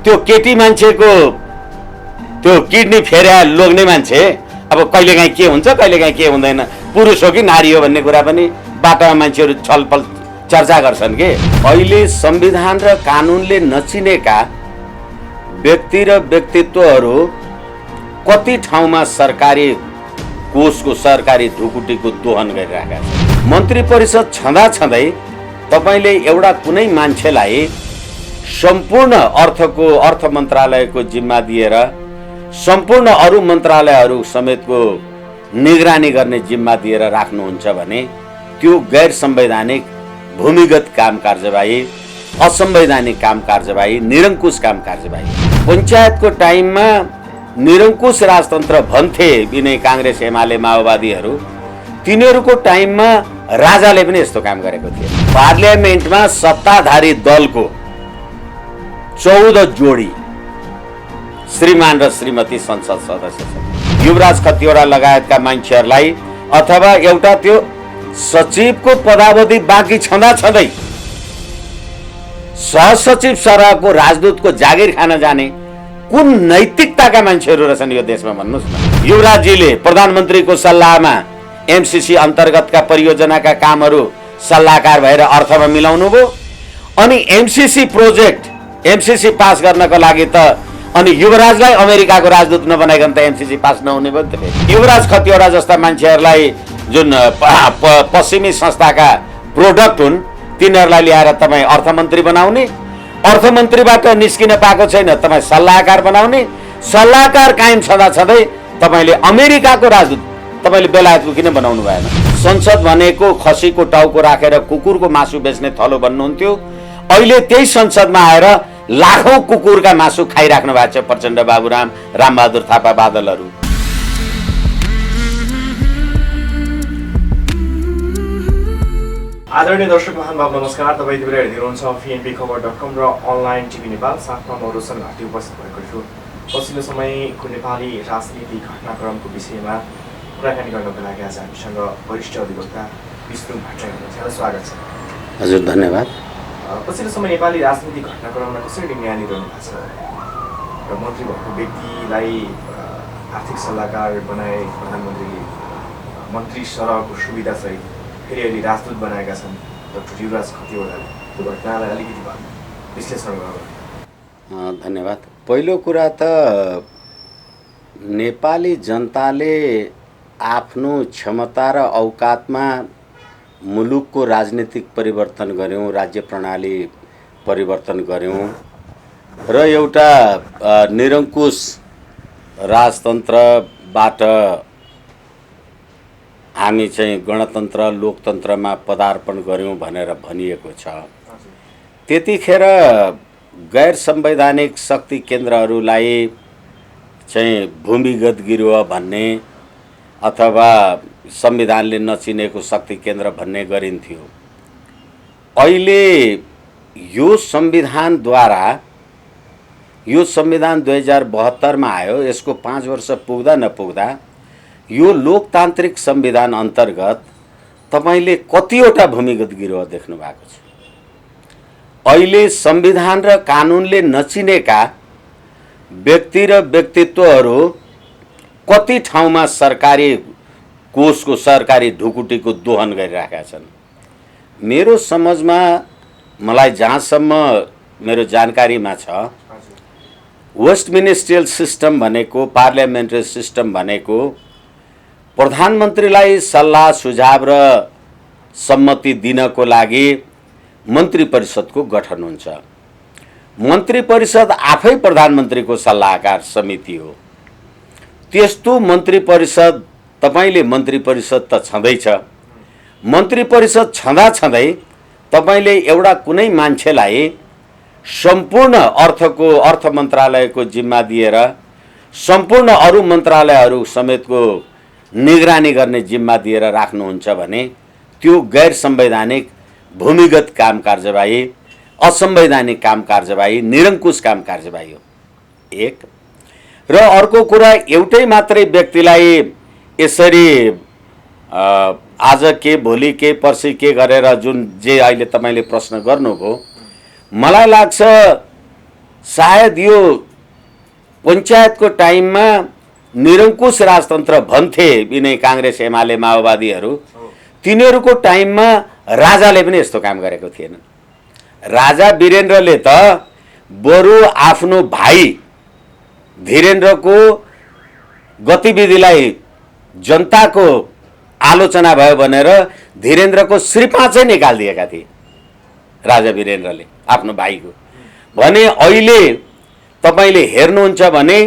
त्यो केटी मान्छेको त्यो किडनी फेर्या लोग्ने मान्छे अब कहिलेकाहीँ के हुन्छ कहिलेकाहीँ के हुँदैन, पुरुष हो कि नारी हो भन्ने कुरा पनि बाटोमा मान्छेहरू छलफल चर्चा गर्छन् के। अहिले संविधान र कानुनले नचिनेका व्यक्ति र व्यक्तित्वहरू कति ठाउँमा सरकारी कोषको सरकारी ढुकुटीको दोहन गरिरहेका छन्। मन्त्री परिषद छँदै तपाईले एउटा कुनै मान्छेलाई सम्पूर्ण अर्थ मन्त्रालयको जिम्मा दिएर सम्पूर्ण अरू मन्त्रालयहरू समेतको निगरानी गर्ने जिम्मा दिएर राख्नुहुन्छ भने त्यो गैर संवैधानिक भूमिगत काम कार्यवाही, असंवैधानिक काम कार्यवाही, निरङ्कुश काम कार्यवाही। पञ्चायतको टाइममा निरङ्कुश राजतन्त्र भन्थे यिनै काङ्ग्रेस एमाले माओवादीहरू, तिनीहरूको टाइममा राजाले पनि यस्तो काम गरेको थियो। पार्लियामेन्टमा सत्ताधारी दलको 14 जोडी श्रीमान र श्रीमती संसद सदस्य छन्। युवराज खतिवडा लगायतका मान्छेहरूलाई अथवा एउटा त्यो सचिवको पदावधि बाँकी छँदै सहसचिव सरहको राजदूतको जागिर खान जाने कुन नैतिकताका मान्छेहरू रहेछन् यो देशमा भन्नुहोस् न। युवराजजीले प्रधानमन्त्रीको सल्लाहमा एमसीसी अन्तर्गतका परियोजनाका कामहरू सल्लाहकार भएर अर्थमा मिलाउनु भयो, अनि एमसीसी प्रोजेक्ट एमसीसी पास गर्नको लागि त अनि युवराजलाई अमेरिकाको राजदूत नबनाइकन त एमसीसी पास नहुने भयो नि त। युवराज खतिवडा जस्ता मान्छेहरूलाई जुन पश्चिमी संस्थाका प्रोडक्ट हुन् तिनीहरूलाई ल्याएर तपाईँ अर्थमन्त्री बनाउने, अर्थमन्त्रीबाट निस्किन पाएको छैन तपाईँ सल्लाहकार बनाउने, सल्लाहकार कायम छँदै तपाईँले अमेरिकाको राजदूत तपाईँले बेलायतको किन बनाउनु भएन। संसद भनेको खसीको टाउको राखेर कुकुरको मासु बेच्ने थलो भन्नुहुन्थ्यो, अहिले त्यही संसदमा आएर लाखौं कुकुरका मासु खाइराख्नु भएको छ प्रचण्ड बाबुराम, रामबहादुर थापा बादलहरू। आदरणीय दर्शक महानुभाव नमस्कार, तपाईँ यति बेला हेर्दै हुनुहुन्छ vnpखबर.com र अनलाइन टिभी नेपाल। साथमा म रोशन घाटी उपस्थित भएको छु। पछिल्लो समयको नेपाली राजनीतिक घटनाक्रमको विषयमा कुराकानी गर्नको लागि आज हामीसँग वरिष्ठ अधिवक्ता विष्णु भट्टराई हुनुहुन्छ। स्वागत छ। हजुर धन्यवाद। पछिल्लो समय नेपाली राजनीतिक घटनाक्रममा कसरी न्याय दिइरहनु भएको छ र मन्त्री भएको व्यक्तिलाई आर्थिक सल्लाहकार बनाए प्रधानमन्त्रीले, मन्त्री सरहको सुविधासहित फेरि अहिले राजदूत बनाएका छन् डाक्टर युवराज खतिवडाले, त्यो घटनालाई अलिकति विश्लेषण गर्नु। धन्यवाद। पहिलो कुरा त नेपाली जनताले आफ्नो क्षमता र औकातमा मुलुकको राजनीतिक परिवर्तन गर्यौं, राज्य प्रणाली परिवर्तन गर्यौं र एउटा निरङ्कुश राजतन्त्रबाट हामी चाहिँ गणतन्त्र लोकतन्त्रमा पदार्पण गर्यौं भनेर भनिएको छ। त्यतिखेर गैर संवैधानिक शक्ति केन्द्रहरूलाई चाहिँ भूमिगत गिरोह भन्ने अथवा संविधानले नचिनेको शक्ति केन्द्र भन्ने गरिन्थ्यो। अहिले यो संविधानद्वारा, यो संविधान 2072 मा आयो, यसको 5 वर्ष पुग्दा नपुग्दा यो लोकतान्त्रिक संविधान अन्तर्गत तपाईले कतिवटा भूमिगत गिरोह देख्नु भएको छ। अहिले संविधान र कानुनले नचिनेका व्यक्ति र व्यक्तित्वहरू कति ठाउँमा सरकारी कोषको सरकारी ढुकुटीको दोहन गरिरहेका छन्। मेरो समझमा, मलाई जहाँसम्म मेरो जानकारीमा छ, वेस्ट मिनिस्ट्रियल सिस्टम भनेको, पार्लियामेन्ट्री सिस्टम भनेको प्रधानमन्त्रीलाई सल्लाह सुझाव र सम्मति दिनको लागि मन्त्री परिषदको गठन हुन्छ। मन्त्री परिषद आफै प्रधानमन्त्रीको सल्लाहकार समिति हो। त्यस्तो मन्त्री परिषद, तपाईले मन्त्री परिषद त छँदैछ, मन्त्री परिषद छँदै तपाईले एउटा कुनै मान्छेलाई सम्पूर्ण अर्थ मन्त्रालयको जिम्मा दिएर सम्पूर्ण अरू मन्त्रालयहरू समेतको निगरानी गर्ने जिम्मा दिएर राख्नुहुन्छ भने त्यो गैर संवैधानिक भूमिगत काम कार्यवाही, असंवैधानिक काम कार्यवाही, निरङ्कुश काम कार्यवाही हो। एक र अर्को कुरा, एउटै मात्रै व्यक्तिलाई यसरी आज के भोलि के पर्सि के गरेर जुन जे अहिले तपाईले प्रश्न गर्नुभयो, मलाई लाग्छ सायद यो पञ्चायतको टाइममा निरङ्कुश राजतन्त्र भन्थे यिनै काङ्ग्रेस एमाले माओवादीहरू, तिनीहरूको टाइममा राजाले पनि यस्तो काम गरेको थिएन। राजा वीरेन्द्रले त बरु आफ्नो भाइ धीरेन्द्रको गतिविधिलाई जनताको आलोचना भयो भनेर धीरेन्द्रको श्रीपा चाहिँ निकालिदिएका थिए राजा वीरेन्द्रले आफ्नो भाइको। भने अहिले तपाईले हेर्नुहुन्छ भने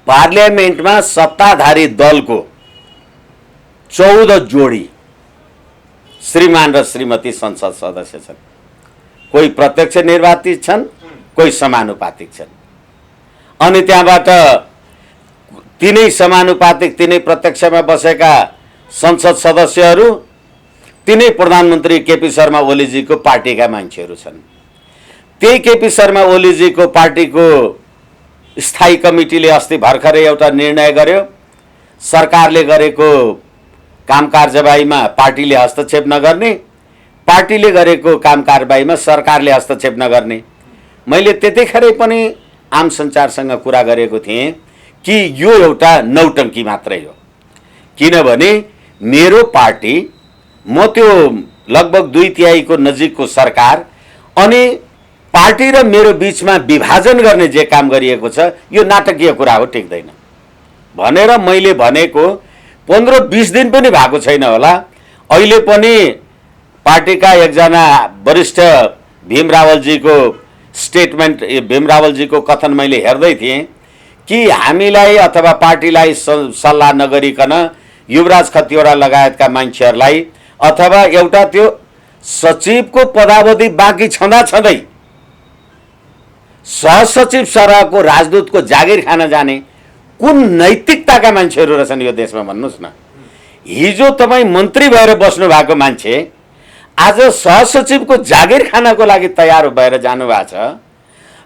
पार्लियामेन्टमा सत्ताधारी दलको 14 जोडी श्रीमान र श्रीमती संसद सदस्य छन्। कोही प्रत्यक्ष निर्वाचित छन्, कोही समानुपातिक छन्। अनि त्यहाँबाट तिनै समानुपातिक तिनै प्रत्यक्षमा बसेका संसद सदस्यहरू तिनै प्रधानमन्त्री केपी शर्मा ओलीजीको पार्टीका मान्छेहरू छन्। त्यही केपी शर्मा ओलीजीको पार्टीको स्थायी कमिटीले अस्ति भर्खरै एउटा निर्णय गर्यो, सरकारले गरेको काम कारबाहीमा पार्टीले हस्तक्षेप नगर्ने, पार्टीले गरेको काम कारबाहीमा सरकारले हस्तक्षेप नगर्ने। मैले त्यतिखेरै पनि आम सञ्चारसँग कुरा गरेको थिएँ कि यो एउटा नौटङ्की मात्रै हो, किनभने मेरो पार्टी, म त्यो लगभग 2/3 को नजिकको सरकार अनि पार्टी र मेरो बीचमा विभाजन गर्ने जे काम गरिएको छ यो नाटकीय कुरा हो, टिक्दैन भनेर मैले भनेको 15-20 दिन पनि भएको छैन होला। अहिले पनि पार्टीका एकजना वरिष्ठ भीम रावलजीको स्टेटमेन्ट, भीम रावलजीको कथन मैले हेर्दै थिएँ कि हामीलाई अथवा पार्टीलाई सल्लाह नगरिकन युवराज खतिवडा लगायतका मान्छेहरूलाई अथवा एउटा त्यो सचिवको पदावधि बाँकी छँदै सहसचिव सरहको राजदूतको जागिर खान जाने कुन नैतिकताका मान्छेहरू रहेछन् यो देशमा भन्नुहोस् न। हिजो तपाईँ मन्त्री भएर बस्नु भएको मान्छे आज सहसचिवको जागिर खानको लागि तयार भएर जानुभएको छ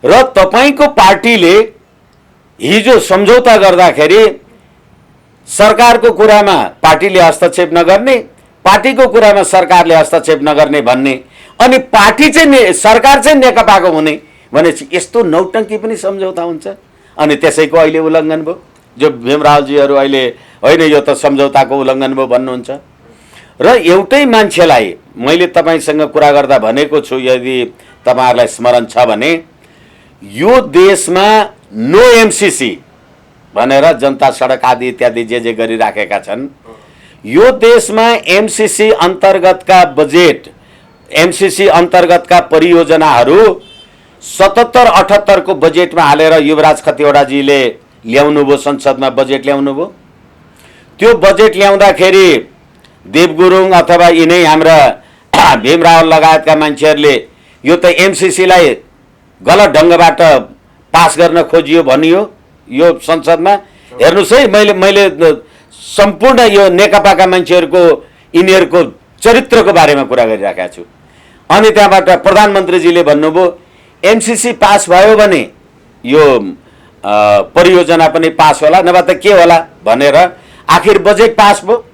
र तपाईँको पार्टीले हिजो सम्झौता गर्दाखेरि सरकारको कुरामा पार्टीले हस्तक्षेप नगर्ने, पार्टीको कुरामा सरकारले हस्तक्षेप नगर्ने भन्ने, अनि पार्टी चाहिँ सरकार चाहिँ नेकपाको हुने भनेपछि यस्तो नौटङ्की पनि सम्झौता हुन्छ। अनि त्यसैको अहिले उल्लङ्घन भयो, जो भीम रावलजीहरू अहिले होइन यो त सम्झौताको उल्लङ्घन भयो भन्नुहुन्छ। र एउटै मान्छेलाई मैले तपाईँसँग कुरा गर्दा भनेको छु, यदि तपाईँहरूलाई स्मरण छ भने, यो देशमा नो एमसीसी भनेर जनता सडक आदि इत्यादि जे गरिराखेका छन्, यो देशमा एमसीसी अन्तर्गतका बजेट, एमसीसी अन्तर्गतका परियोजनाहरू 77-78 को बजेटमा हालेर युवराज खतिवडाजीले ल्याउनु भयो, संसदमा बजेट ल्याउनु भयो। त्यो बजेट ल्याउँदाखेरि देव गुरुङ अथवा यिनै हाम्रा भीम रावल लगायतका मान्छेहरूले यो त एमसीसीलाई गलत ढङ्गबाट पास गर्न खोजियो भनियो यो संसदमा। हेर्नुहोस् है, मैले सम्पूर्ण यो नेकपाका मान्छेहरूको यिनीहरूको चरित्रको बारेमा कुरा गरिराखेको छु। अनि त्यहाँबाट प्रधानमन्त्रीजीले भन्नुभयो एमसीसी पास भयो भने यो परियोजना पनि पास होला, नभए त के होला भनेर आखिर बजेट पास भयो।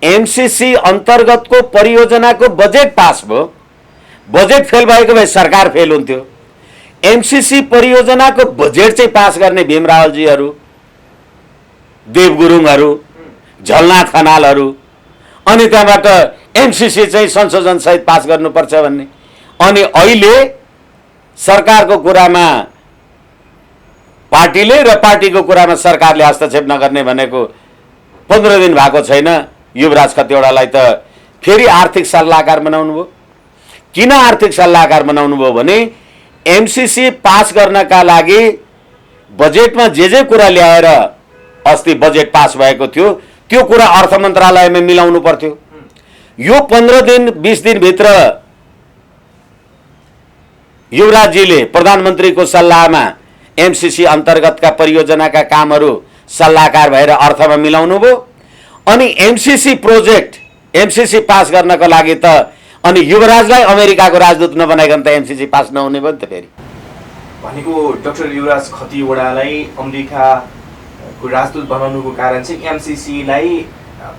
एमसीसी अन्तर्गतको परियोजनाको बजेट पास भयो। बजेट फेल भएको भए सरकार फेल हुन्थ्यो। एमसीसी परियोजनाको बजेट चाहिँ पास गर्ने भीम रावलजीहरू, देव गुरुङहरू, झलनाथ खनालहरू, अनि त्यहाँबाट एमसीसी चाहिँ संशोधन सहित पास गर्नुपर्छ भन्ने। अनि अहिले सरकारको कुरामा पार्टीले र पार्टीको कुरामा सरकारले हस्तक्षेप नगर्ने भनेको 15 दिन भएको छैन। युवराज खतिवडालाई त फेरि आर्थिक सल्लाहकार बनाउनु भयो। किन आर्थिक सल्लाहकार बनाउनु भयो भने एमसीसी पास गर्नका लागि बजेटमा जे कुरा ल्याएर अस्ति बजेट पास भएको थियो त्यो कुरा अर्थ मन्त्रालयमा मिलाउनु पर्थ्यो। यो 15 दिन 20 दिन भित्र युवराजजीले प्रधानमन्त्रीको सल्लाहमा एमसीसी अन्तर्गतका परियोजनाका कामहरू सल्लाहकार भएर अर्थमा मिलाउनु भयो। अनि एमसीसी प्रोजेक्ट एमसीसी पास गर्नको लागि त अनि युवराजलाई अमेरिकाको राजदूत नबनाइकन त एमसीसी पास नहुने भयो नि त। फेरि भनेको डाक्टर युवराज खतिवडालाई अमेरिकाको राजदूत बनाउनुको कारण चाहिँ एमसीसीलाई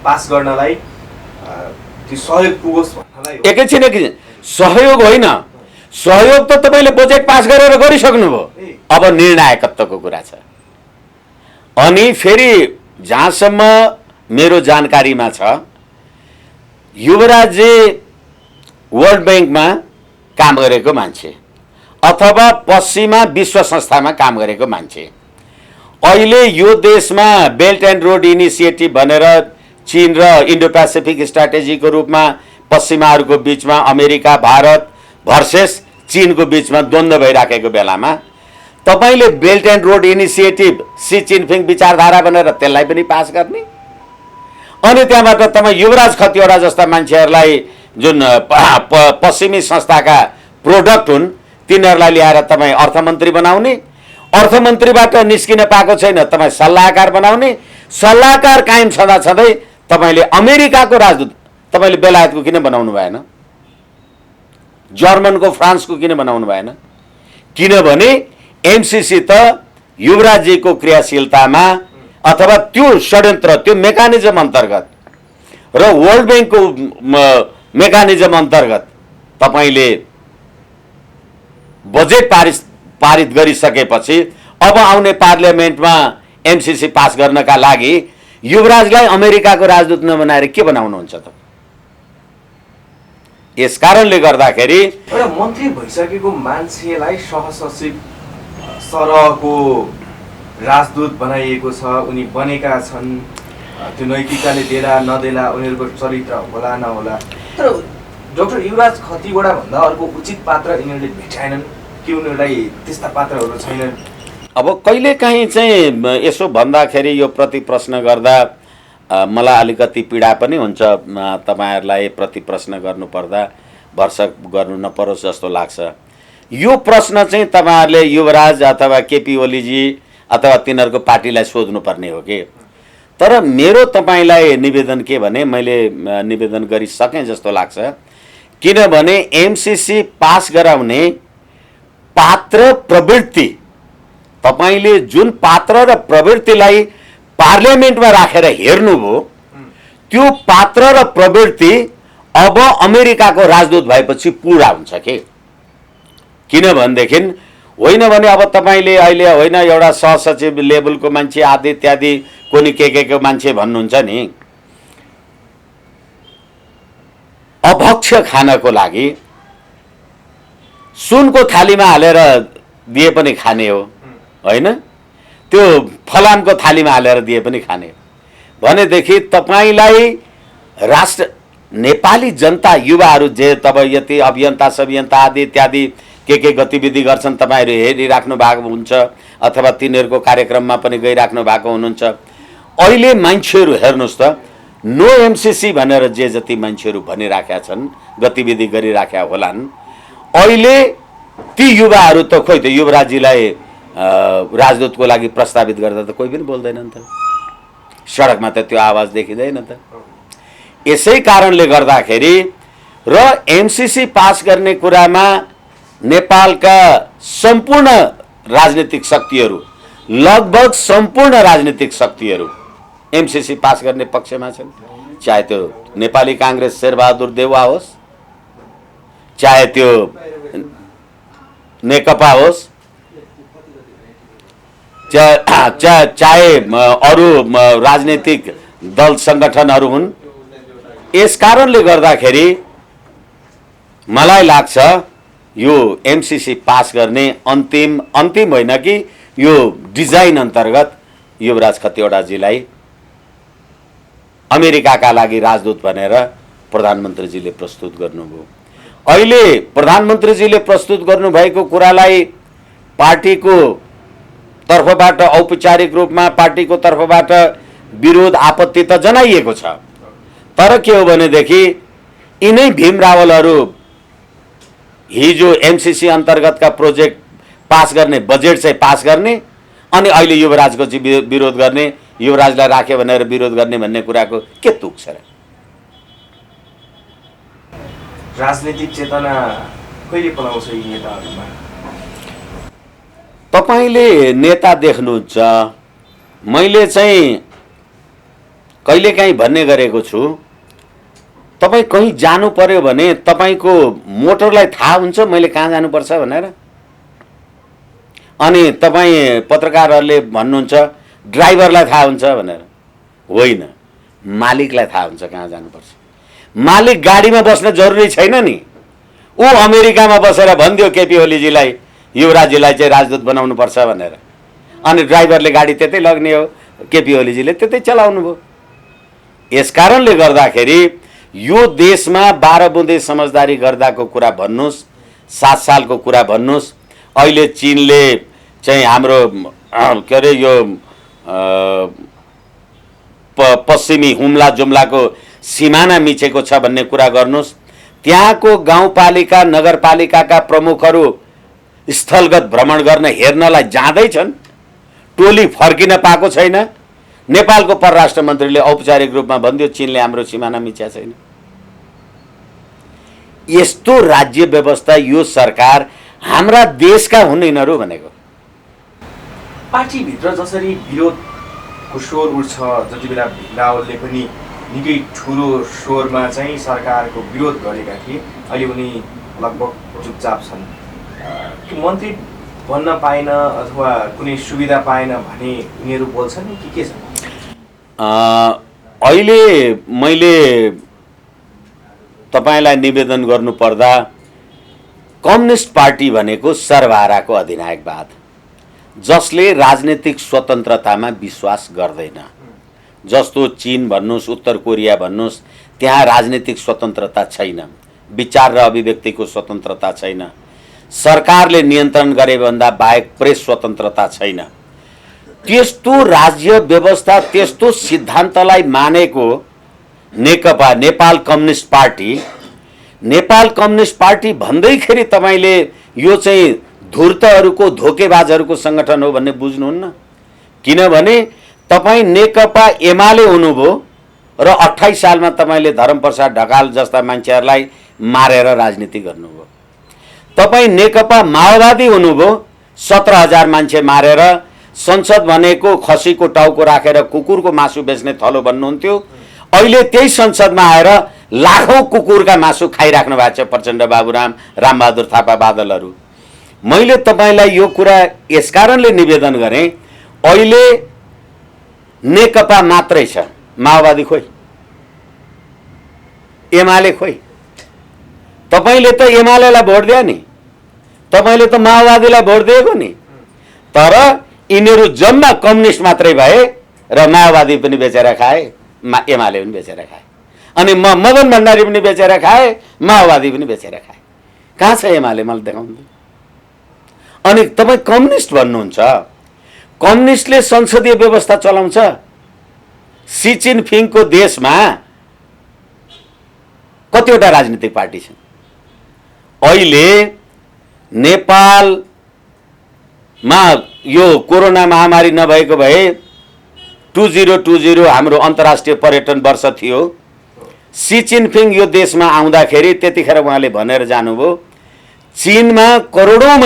पास गर्नलाई त्यो सहयोग पुगोस् भन्नलाई। एकैछिन सहयोग होइन, सहयोग त तपाईँले बजेट पास गरेर गरिसक्नुभयो, अब निर्णायकत्वको कुरा छ। अनि फेरि जहाँसम्म मेरो जानकारीमा छ, युवराजजी वर्ल्ड ब्याङ्कमा काम गरेको मान्छे अथवा पश्चिमा विश्व संस्थामा काम गरेको मान्छे। अहिले यो देशमा बेल्ट एन्ड रोड इनिसिएटिभ भनेर चीन र इन्डो पेसिफिक स्ट्राटेजीको रूपमा पश्चिमाहरूको बिचमा अमेरिका भारत भर्सेस चीनको बिचमा द्वन्द्व भइराखेको बेलामा तपाईँले belt and road initiative Xi Jinping विचारधारा भनेर त्यसलाई पनि पास गर्ने, अनि त्यहाँबाट तपाईँ युवराज खतिवडा जस्ता मान्छेहरूलाई जुन पश्चिमी संस्थाका प्रोडक्ट हुन् तिनीहरूलाई ल्याएर तपाईँ अर्थमन्त्री बनाउने, अर्थमन्त्रीबाट निस्किन पाएको छैन तपाईँ सल्लाहकार बनाउने, सल्लाहकार कायम छँदा छँदै तपाईँले अमेरिकाको राजदूत तपाईँले बेलायतको किन बनाउनु भएन, जर्मनको फ्रान्सको किन बनाउनु भएन? किनभने एमसीसी त युवराजजीको क्रियाशीलतामा अथवा त्यो षड्यन्त्र त्यो मेकानिजम अन्तर्गत र वर्ल्ड ब्याङ्कको मेकानिजम अन्तर्गत तपाईँले बजेट पारित गरिसकेपछि अब आउने पार्लियामेन्टमा एमसीसी पास गर्नका लागि युवराजलाई अमेरिकाको राजदूत नबनाएर के बनाउनुहुन्छ त? यस कारणले गर्दाखेरि एउटा मन्त्री भइसकेको मान्छेलाई सहसचिव सरहको राजदूत बनाइएको छ, उनी बनेका छन्। त्यो नैतिकताले देला नदेला उनीहरूको चरित्र होला नहोला, तर डाक्टर युवराज खतिवडा भन्दा अर्को उचित पात्र यिनीहरूले भेटाएनन् कि उनीहरूलाई त्यस्ता पात्रहरू छैनन्? अब कहिलेकाहीँ चाहिँ यसो भन्दाखेरि यो प्रति प्रश्न गर्दा मलाई अलिकति पीडा पनि हुन्छ। तपाईँहरूलाई प्रति प्रश्न गर्नुपर्दा भरसक गर्नु नपरोस् जस्तो लाग्छ। यो प्रश्न चाहिँ तपाईँहरूले युवराज अथवा केपी ओलीजी अथवा तिनीहरूको पार्टीलाई सोध्नुपर्ने हो कि। तर मेरो तपाईँलाई निवेदन के भने मैले निवेदन गरिसकेँ जस्तो लाग्छ, किनभने एमसीसी पास गराउने पात्र प्रवृत्ति तपाईँले जुन पात्र र प्रवृत्तिलाई पार्लियामेन्टमा राखेर हेर्नुभयो त्यो पात्र र प्रवृत्ति अब अमेरिकाको राजदूत भएपछि पुरा हुन्छ के। किनभनेदेखि होइन भने अब तपाईँले अहिले होइन एउटा सहसचिव लेभलको मान्छे आदि इत्यादि कोनी के को मान्छे भन्नुहुन्छ नि, अभक्ष खानको लागि सुनको थालीमा हालेर दिए पनि खाने हो, होइन त्यो फलामको थालीमा हालेर दिए पनि खाने हो भनेदेखि तपाईँलाई राष्ट्र नेपाली जनता युवाहरू जे तपाईँ यति अभियन्ता सभियन्ता आदि इत्यादि के गतिविधि गर्छन् तपाईँहरू हेरिराख्नु भएको हुन्छ अथवा तिनीहरूको कार्यक्रममा पनि गइराख्नु भएको हुनुहुन्छ। अहिले मान्छेहरू हेर्नुहोस् त, नो एमसीसी भनेर जे जति मान्छेहरू भनिराखेका छन् गतिविधि गरिराखेका होलान्, अहिले ती युवाहरू त खोइ त युवराजजीलाई राजदूतको लागि प्रस्तावित गर्दा त कोही पनि बोल्दैनन् त, सडकमा त त्यो आवाज देखिँदैन त। यसै कारणले गर्दाखेरि र एमसीसी पास गर्ने कुरामा नेपालका सम्पूर्ण राजनीतिक शक्तिहरू लगभग सम्पूर्ण राजनीतिक शक्तिहरू एमसीसी पास गर्ने पक्षमा छन्, चाहे त्यो नेपाली काङ्ग्रेस शेरबहादुर देउवा होस्, चाहे त्यो नेकपा होस्, चाहे अरू राजनीतिक दल सङ्गठनहरू हुन्। यस कारणले गर्दाखेरि मलाई लाग्छ यो एमसीसी पास गर्ने अन्तिम होइन कि यो डिजाइन अन्तर्गत युवराज खतिवडाजीलाई अमेरिकाका लागि राजदूत भनेर प्रधानमन्त्रीजीले प्रस्तुत गर्नुभयो। अहिले प्रधानमन्त्रीजीले प्रस्तुत गर्नुभएको कुरालाई पार्टीको तर्फबाट औपचारिक रूपमा पार्टीको तर्फबाट विरोध आपत्ति त जनाइएको छ, तर के हो भनेदेखि यिनै भीम रावलहरू हिजो एमसीसी अन्तर्गतका प्रोजेक्ट पास गर्ने बजेट चाहिँ पास गर्ने अनि अहिले युवराजको चाहिँ विरोध गर्ने, युवराजलाई राख्यो भनेर विरोध गर्ने भन्ने कुराको के तुक छ र? राजनीतिक चेतना कहिले पलाउँछ यी नेताहरूमा? तपाईँले नेता देख्नुहुन्छ, मैले चाहिँ कहिलेकाहीँ भन्ने गरेको छु, तपाईँ कहीँ जानु पर्यो भने तपाईँको मोटरलाई थाहा हुन्छ मैले कहाँ जानुपर्छ भनेर? अनि तपाईँ पत्रकारहरूले भन्नुहुन्छ ड्राइभरलाई थाहा हुन्छ भनेर? होइन, मालिकलाई थाहा हुन्छ कहाँ जानुपर्छ। मालिक गाडीमा बस्न जरुरी छैन नि। ऊ अमेरिकामा बसेर भनिदियो केपी ओलीजीलाई, युवराजजीलाई चाहिँ राजदूत बनाउनु पर्छ भनेर, अनि ड्राइभरले गाडी त्यतै लग्ने हो, केपी ओलीजीले त्यतै चलाउनु भयो। यसकारणले गर्दाखेरि यो देशमा 12 बुँदे समझदारी गर्दाको कुरा भन्नुहोस्, 7 सालको कुरा भन्नुहोस्, अहिले चीनले चाहिँ हाम्रो के अरे यो पश्चिमी हुम्ला जुम्लाको सिमाना मिचेको छ भन्ने कुरा गर्नुहोस्। त्यहाँको गाउँपालिका नगरपालिकाका प्रमुखहरू स्थलगत भ्रमण गर्न हेर्नलाई जाँदैछन्, टोली फर्किन पाएको छैन। नेपालको परराष्ट्र मन्त्रीले औपचारिक रूपमा भनिदियो चीनले हाम्रो सिमाना मिच्या छैन। यस्तो राज्य व्यवस्था यो सरकार हाम्रा देशका हुन् यिनीहरू भनेको। पार्टीभित्र जसरी विरोधको स्वर उठ्छ, जति बेला रावलले पनि निकै ठुलो स्वरमा चाहिँ सरकारको विरोध गरेका थिए, अहिले उनी लगभग चुपचाप छन्। मन्त्री बन्न पाएन अथवा कुनै सुविधा पाएन भने उनीहरू बोल्छन् कि के छ? अहिले मैले तपाईलाई निवेदन गर्नुपर्दा कम्युनिस्ट पार्टी भनेको सर्वहाराको अधिनायकवाद, जसले राजनीतिक स्वतन्त्रतामा विश्वास गर्दैन। जस्तो चीन भन्नुहोस्, उत्तर कोरिया भन्नुहोस्, त्यहाँ राजनीतिक स्वतन्त्रता छैन, विचार र अभिव्यक्तिको स्वतन्त्रता छैन, सरकारले नियन्त्रण गरे भन्दा बाहेक प्रेस स्वतन्त्रता छैन। त्यस्तो राज्य व्यवस्था, त्यस्तो सिद्धान्तलाई मानेको नेकपा नेपाल कम्युनिस्ट पार्टी भन्दैखेरि तपाईले यो चाहिँ धूर्तहरूको धोकेबाजहरूको संगठन हो भन्ने बुझ्नुहुन्न। किनभने तपाईँ नेकपा एमाले हुनुभयो र 28 सालमा तपाईले धर्मप्रसाद ढकाल जस्ता मान्छेहरूलाई मारेर राजनीति गर्नुभयो। तपाईँ नेकपा माओवादी हुनुभयो, 17,000 मान्छे मारेर संसद भनेको खसीको टाउको राखेर कुकुरको मासु बेच्ने थलो भन्नुहुन्थ्यो। अहिले त्यही संसदमा आएर लाखौं कुकुरका मासु खाइराख्नु भएको छ प्रचण्ड, बाबुराम, रामबहादुर थापा बादलहरू। मैले तपाईलाई यो कुरा यसकारणले निवेदन गरेँ, अहिले नेकपा मात्रै छ, माओवादी खोइ, एमाले खोइ। तपाईले त एमालेलाई भोट दिए नि, तपाईले त माओवादीलाई भोट दिएको नि, तर यिनीहरू जम्मा कम्युनिस्ट मात्रै भए र माओवादी पनि बेचेर खाए, एमाले पनि बेचेर खाए, अनि मदन भण्डारी पनि बेचेर खाए, माओवादी पनि बेचेर खाए। कहाँ छ एमाले? मलाई देखाउनु। अनि तपाईँ कम्युनिस्ट भन्नुहुन्छ, कम्युनिस्टले संसदीय व्यवस्था चलाउँछ। सी जिनपिङको देशमा कतिवटा राजनीतिक पार्टी छन्। अहिले नेपालमा यो कोरोना महामारी नभएको भए 2020 हाम्रो अन्तर्राष्ट्रिय पर्यटन वर्ष थियो। सी जिनपिङ यो देशमा आउँदाखेरि त्यतिखेर उहाँले भनेर जानुभयो, चीनमा करोडौं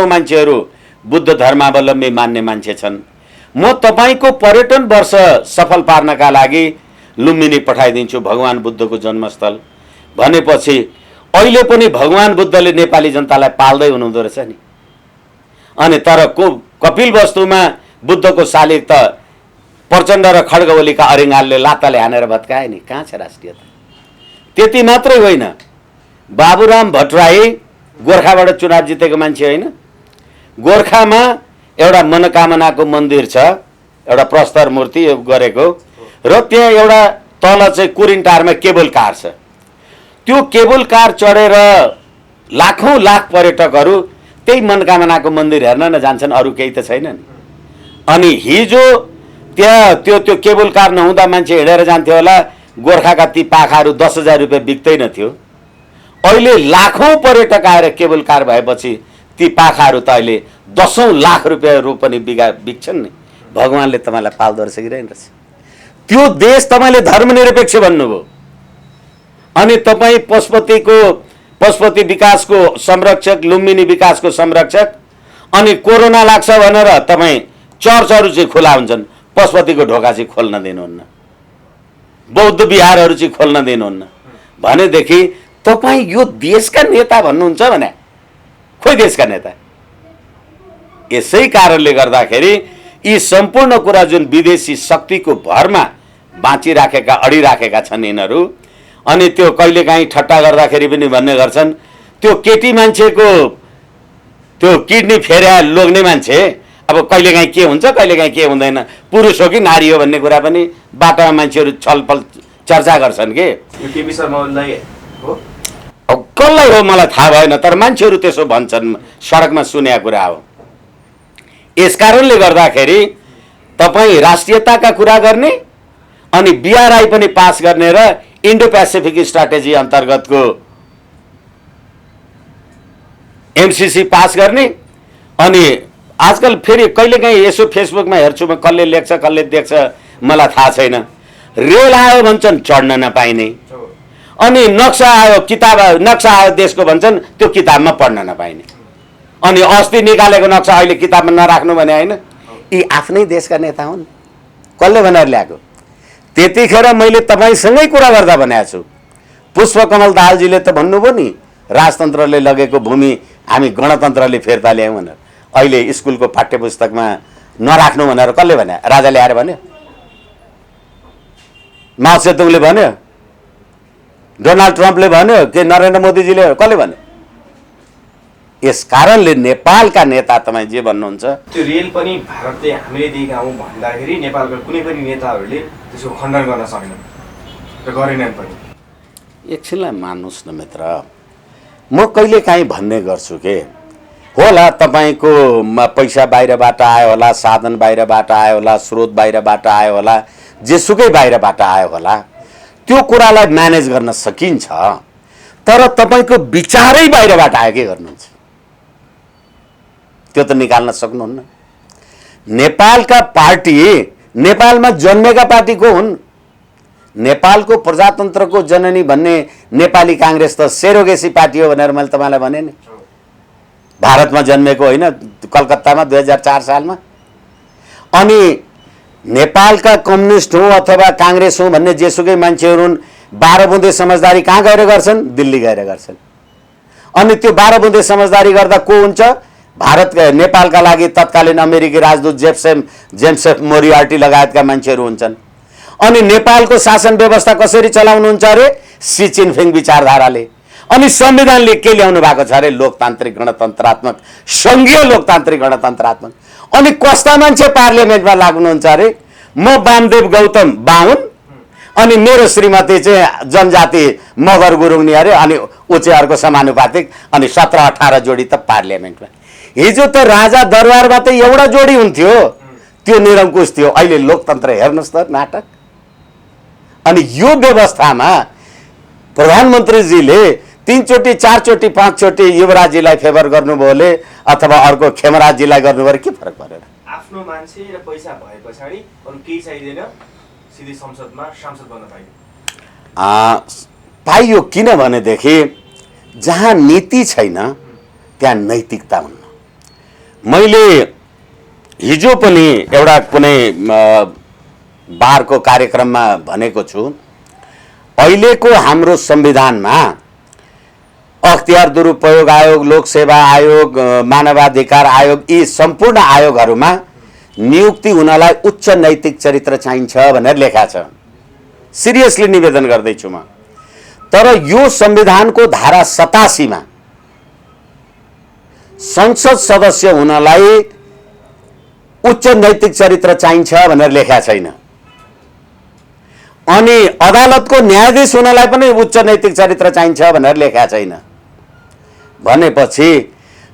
मान्छेहरू बुद्ध धर्मावलम्बी मान्ने मान्छे छन्। म तपाईको पर्यटन वर्ष सफल पार्नका लागि लुम्बिनी पठाइदिन्छु, भगवान बुद्धको जन्मस्थल भनेपछि अहिले पनि भगवान बुद्धले नेपाली जनतालाई पाल्दै हुनुहुँदो रहेछ नि। अनि तर कपिल वस्तुमा बुद्धको शालिग त प्रचण्ड र खड्गवलीका अरिङ्गालले लात्ताले हानेर भत्काए नि। कहाँ छ राष्ट्रियता? त्यति मात्रै होइन, बाबुराम भट्टराई गोर्खाबाट चुनाव जितेको मान्छे होइन। गोर्खामा एउटा मनोकामनाको मन्दिर छ, एउटा प्रस्तर मूर्ति गरेको, र त्यहाँ एउटा तल चाहिँ कुरिन्टारमा केबल कार छ। त्यो केबल कार चढेर लाखौं लाख पर्यटकहरू त्यही मनोकामनाको मन्दिर हेर्न न जान्छन्, अरू केही त छैन नि। अनि हिजो त्यहाँ त्यो केबल कार नहुँदा मान्छे हिँडेर जान्थ्यो होला, गोर्खाका ती पाखाहरू 10,000 रुपियाँ बिक्दैन थियो। अहिले लाखौं पर्यटक आएर केबल कार भएपछि ती पाखाहरू त अहिले 10औं लाख रुपियाँ पनि बिक्छन् नि। भगवानले तपाईँलाई पाल्दो रहेछ कि रहेछ? त्यो देश तपाईँले धर्मनिरपेक्ष भन्नुभयो, अनि तपाईँ पशुपति विकासको संरक्षक, लुम्बिनी विकासको संरक्षक, अनि कोरोना लाग्छ भनेर तपाईँ चर्चहरू चाहिँ खुला हुन्छन्, पशुपतिको ढोका चाहिँ खोल्न दिनुहुन्न। बौद्ध विहारहरू चाहिँ खोल्न दिनुहुन्न भनेदेखि तपाईँ यो देशका नेता भन्नुहुन्छ भने खोइ देशका नेता। यसै कारणले गर्दाखेरि यी सम्पूर्ण कुरा जुन विदेशी शक्तिको भरमा बाँचिराखेका अडिराखेका छन् यिनीहरू, अनि त्यो कहिलेकाहीँ ठट्टा गर्दाखेरि पनि भन्ने गर्छन् त्यो केटी मान्छेको त्यो किडनी फेर्या लोग्ने मान्छे अब कहिलेकाहीँ के हुन्छ कहिलेकाहीँ के हुँदैन, पुरुष हो कि नारी हो भन्ने कुरा पनि बाटोमा मान्छेहरू छलफल चर्चा गर्छन् के। यो केपी शर्मा ओलीलाई हो, अब कसलाई हो मलाई थाहा भएन, तर मान्छेहरू त्यसो भन्छन्, सडकमा सुनेको कुरा हो। यस कारणले गर्दाखेरि तपाईँ राष्ट्रियताका कुरा गर्ने अनि BRI पनि पास गर्ने र इन्डो पेसिफिक स्ट्राटेजी अन्तर्गतको MCC पास गर्ने, अनि आजकल फेरि कहिलेकाहीँ यसो फेसबुकमा हेर्छु म, कसले लेख्छ कसले देख्छ मलाई थाहा छैन, रेल आयो भन्छन् चढ्न नपाइने, अनि नक्सा आयो किताब नक्सा आयो देशको भन्छन् त्यो किताबमा पढ्न नपाइने, अनि अस्ति निकालेको नक्सा अहिले किताबमा नराख्नु भने होइन। यी आफ्नै देशका नेता हुन्, कसले भनेर ल्याएको। त्यतिखेर मैले तपाईँसँगै कुरा गर्दा भनेको छु, पुष्पकमल दाहालजीले त भन्नुभयो नि राजतन्त्रले लगेको भूमि हामी गणतन्त्रले फिर्ता ल्यायौँ भनेर। अहिले स्कुलको पाठ्यपुस्तकमा नराख्नु भनेर कसले भन्यो? राजाले आएर भन्यो, माओ सेतुङले भन्यो, डोनाल्ड ट्रम्पले भन्यो कि नरेन्द्र मोदीजीले, कसले भन्यो? यस कारणले नेपालका नेता तपाईँ जे भन्नुहुन्छ त्यो रेल पनि भारतले हामीले दिएका हौँ भन्दाखेरि नेपालका कुनै पनि नेताहरूले त्यसको खण्डन गर्न सकेनन् र गरेनन् पनि। एकछिनलाई मान्नुहोस् न मित्र, म कहिलेकाहीँ भन्ने गर्छु के होला तपाईँको पैसा बाहिरबाट आयो होला, साधन बाहिरबाट आयो होला, स्रोत बाहिरबाट आयो होला, जेसुकै बाहिरबाट आयो होला, त्यो कुरालाई म्यानेज गर्न सकिन्छ, तर तपाईँको विचारै बाहिरबाट आयो के गर्नुहुन्छ? त्यो त निकाल्न सक्नुहुन्न। नेपालका पार्टी नेपालमा जन्मेका पार्टीको हुन्। नेपालको प्रजातन्त्रको जननी भन्ने नेपाली काङ्ग्रेस त सेरोगेसी पार्टी हो भनेर मैले तपाईँलाई भने नि। भारतमा जन्मेको होइन, कलकत्तामा 2004 सालमा। अनि नेपालका कम्युनिस्ट हौँ अथवा काङ्ग्रेस हौँ भन्ने जेसुकै मान्छेहरू हुन्, 12 बुँदे समझदारी कहाँ गएर गर्छन्? दिल्ली गएर गर्छन्। अनि त्यो 12 बुँदे समझदारी गर्दा को हुन्छ? भारत नेपालका लागि तत्कालीन अमेरिकी राजदूत जेम्स मोरियार्टी लगायतका मान्छेहरू हुन्छन्। अनि नेपालको शासन व्यवस्था कसरी चलाउनुहुन्छ अरे? सी चिनफिङ विचारधाराले। अनि संविधानले के ल्याउनु भएको छ अरे? लोकतान्त्रिक गणतन्त्रात्मक, सङ्घीय लोकतान्त्रिक गणतन्त्रात्मक। अनि कस्ता मान्छे पार्लियामेन्टमा लाग्नुहुन्छ अरे? म वामदेव गौतम बाहुन, अनि मेरो श्रीमती चाहिँ जनजाति मगर गुरुङ नि अरे, अनि ऊ चाहिँ अर्को समानुपातिक, अनि 17-18 जोडी त पार्लियामेन्टमा। हिजो त राजा दरबारमा त एउटा जोडी हुन्थ्यो, त्यो निरङ्कुश थियो। अहिले लोकतन्त्र हेर्नुहोस् त नाटक। अनि यो व्यवस्थामा प्रधानमन्त्रीजीले 3 चोटि 4 चोटि 5 चोटि युवराजजीलाई फेभर गर्नुभयोले अथवा अर्को खेमराजजीलाई गर्नुभयो, के फरक परेर? आफ्नो मान्छे र पैसा भए पछाडि अरू केही चाहिँदैन, सिधै संसदमा सांसद बन्न पाइयो। पाइयो किनभनेदेखि जहाँ नीति छैन त्यहाँ नैतिकता हुन्न। मैले हिजो पनि एउटा कुनै बारको कार्यक्रममा भनेको छु, अहिलेको हाम्रो संविधानमा अख्तियार दुरुपयोग आयोग, लोकसेवा आयोग, मानवाधिकार आयोग, यी सम्पूर्ण आयोगहरूमा नियुक्ति हुनलाई उच्च नैतिक चरित्र चाहिन्छ भनेर लेखा छ। सिरियसली निवेदन गर्दैछु म। तर यो संविधानको धारा 87 मा संसद सदस्य हुनलाई उच्च नैतिक चरित्र चाहिन्छ भनेर लेखा छैन। अनि अदालतको न्यायाधीश हुनलाई पनि उच्च नैतिक चरित्र चाहिन्छ भनेर लेखा छैन। भनेपछि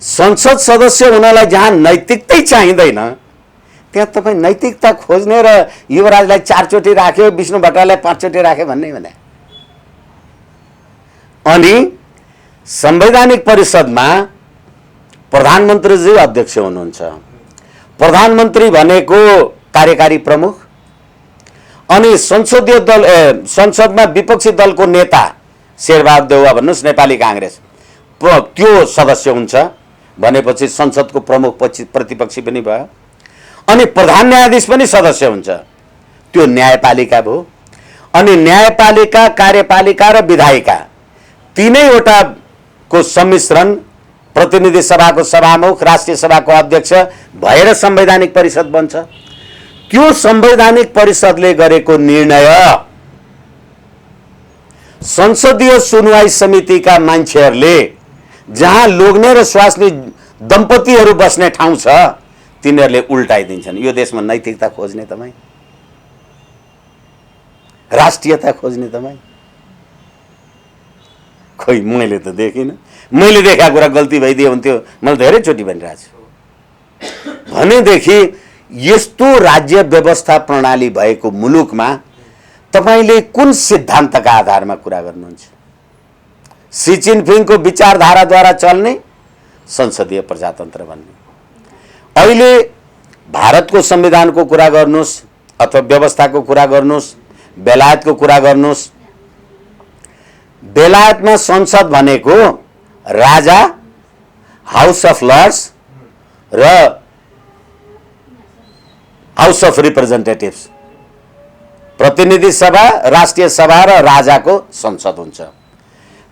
संसद सदस्य हुनलाई जहाँ नैतिकतै चाहिँदैन त्यहाँ तपाईँ नैतिकता खोज्ने र युवराजलाई 4 चोटि राख्यो, विष्णु भट्टराईलाई 5 चोटि राख्यो भन्ने भने। अनि संवैधानिक परिषदमा प्रधानमन्त्रीजी अध्यक्ष हुनुहुन्छ। प्रधानमन्त्री भनेको कार्यकारी प्रमुख, अनि संसदीय दल संसदमा विपक्षी दलको नेता शेरबहादुर देउवा भन्नुहोस् नेपाली काङ्ग्रेस, त्यो सदस्य हुन्छ भनेपछि संसदको प्रमुख प्रतिपक्षी पनि भयो। अनि प्रधान न्यायाधीश पनि सदस्य हुन्छ, त्यो न्यायपालिका भयो। अनि न्यायपालिका, कार्यपालिका र विधायिका तीनैवटाको सम्मिश्रण प्रतिनिधि सभाको सभामुख, राष्ट्रिय सभाको अध्यक्ष भएर संवैधानिक परिषद बन्छ। त्यो संवैधानिक परिषदले गरेको निर्णय संसदीय सुनवाई समितिका मान्छेहरूले, जहाँ लोग्ने र स्वास्नी दम्पतिहरू बस्ने ठाउँ छ, तिनीहरूले उल्टाइदिन्छन्। यो देशमा नैतिकता खोज्ने तपाईँ, राष्ट्रियता खोज्ने तपाईँ, खोइ मैले त देखिनँ। मैले देखा कुरा गल्ती भइदियो हुन्थ्यो, मैले धेरैचोटि भनिरहेको छु। भनेदेखि यस्तो राज्य व्यवस्था प्रणाली भएको मुलुकमा तपाईले कुन सिद्धान्तका आधारमा कुरा गर्नुहुन्छ? सी जिनपिङको विचारधाराद्वारा चल्ने संसदीय प्रजातन्त्र भन्ने। अहिले भारतको संविधानको कुरा गर्नुस् अथवा व्यवस्थाको कुरा गर्नुस्, बेलायतको कुरा गर्नुस्, बेलायतमा संसद भनेको राजा, हाउस अफ लर्ड्स र हाउस अफ रिप्रेजेन्टेटिभ्स, प्रतिनिधि सभा, राष्ट्रिय सभा र राजाको संसद हुन्छ।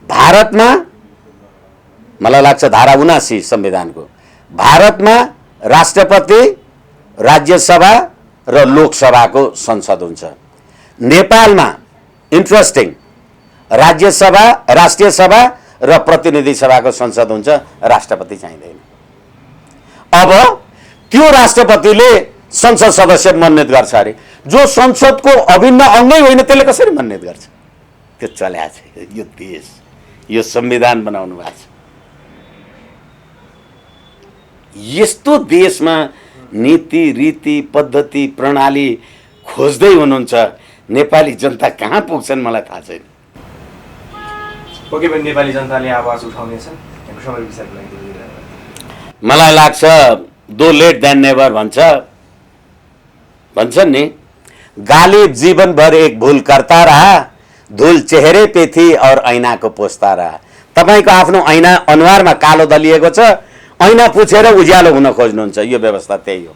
भारतमा मलाई लाग्छ धारा 79 संविधानको, भारतमा राष्ट्रपति, राज्यसभा र लोकसभाको संसद हुन्छ। नेपालमा इन्ट्रेस्टिङ, राज्यसभा, राष्ट्रिय सभा र प्रतिनिधि सभाको संसद हुन्छ, राष्ट्रपति चाहिँदैन। अब त्यो राष्ट्रपतिले संसद सदस्य मनोनित गर्छ अरे, जो संसदको अभिन्न अंगै होइन त्यसले कसरी मनोनित गर्छ? त्यो चल्याछ यो देश, यो संविधान बनाउनु भएको छ। यस्तो देशमा नीति, रीति, पद्धति, प्रणाली खोज्दै हुनुहुन्छ, नेपाली जनता कहाँ पुग्छन् मलाई थाहा छैन। ओके पनि नेपाली जनताले आवाज उठाउनेछ समय विषयको लागि। मलाई लाग्छ दो लेट देन नेभर भन्छन् नि, गालिब जीवन भर एक भूल करता रहा, धूल चेहरे पे थी और ऐना को पोस्ता रहा। तपाईको आफ्नो ऐना अनुहारमा कालो दलिएको छ, ऐना पुछेर उज्यालो हुन खोज्नुहुन्छ। यो व्यवस्था त्यही हो।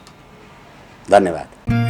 धन्यवाद।